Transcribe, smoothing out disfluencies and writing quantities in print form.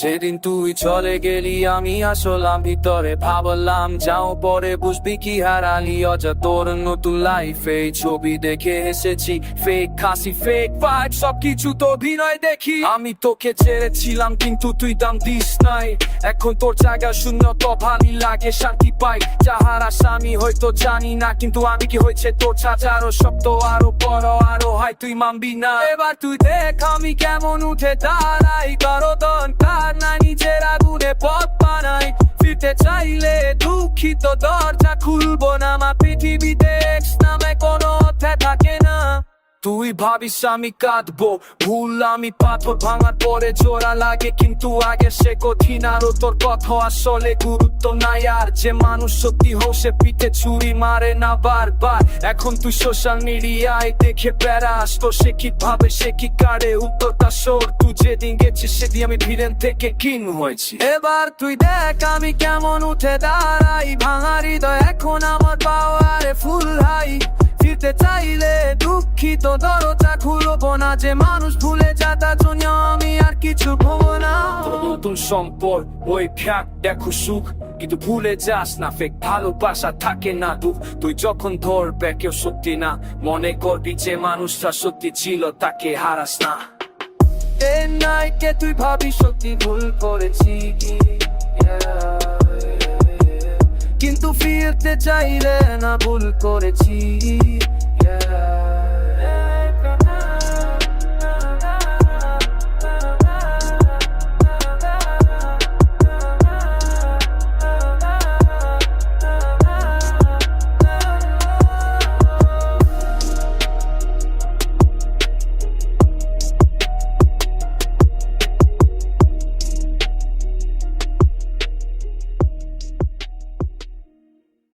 যেদিন তুই চলে গেলি আমি আসলাম ভিতরে ভাবলাম যাও পরে বুঝবি কি হারালি অযা তোর নতুন লাইফে ছবি দেখে এসেছি ফেক হাসি ফেক ভাইব সবকিছু তো অভিনয় দেখি আমি তোকে ছেড়েছিলাম কিন্তু তুই দাম দিস নাই এখন তোর জায়গা শূন্য তো ভালো লাগে শান্তি পাই যাহার আশা আমি হয়তো জানি না কিন্তু আমি কি হয়েছে তোর ছাড়ারও শব্দ আরো বড় আরো হয় তুই মানবি না এবার তুই দেখ আমি কেমন উঠে দাঁড়াই কারো দরকার না নিজের আগুনে পথ বানাই ফিরতে চাইলে দুঃখিত দরজা খুলবো না আমার পৃথিবীতে এক্স নামে কোনো অর্থে থাকে না তুই ভাবিস আমি কাঁদবো ভুল আমি পাথর ভাঙার পরে জোড়া লাগে কিন্তু আগে সে কঠিন আরো তোর কথা আসলে গুরুত্ব নাই আর যে মানুষ সত্যি হোক সে পিঠে ছুরি মারে না বারবার এখন তুই সোশ্যাল মিডিয়ায় দেখে বেড়াস তো সে কি ভাবে সে কি কারে উত্তরটা সর তুই যেদিন গেছিস সেদিন আমি ভিলেন থেকে কিং হয়েছি এবার তুই দেখ আমি কেমন উঠে দাঁড়াই ভাঙা হৃদয় এখন আমার পাওয়ারে ফুল হাই ফিরতে চাইলে দুঃখিত দরজা খুলবো না যে মানুষ ভুলে যা তার জন্য আমি আর কিছু ভুলবো না নতুন সম্পর্ক ওই ফ্যাক দেখো সুখ কিন্তু ভুলে যাস না ফেক ভালোবাসা থাকে না দুঃখ তুই যখন ধরবে কেউ সত্যি না মনে করবি যে মানুষটা সত্যি ছিল তাকে হারাস না এই নাইকে তুই ভাবি সত্যি ভুল করেছি কিন্তু ফিরতে চাইলে না ভুল করেছি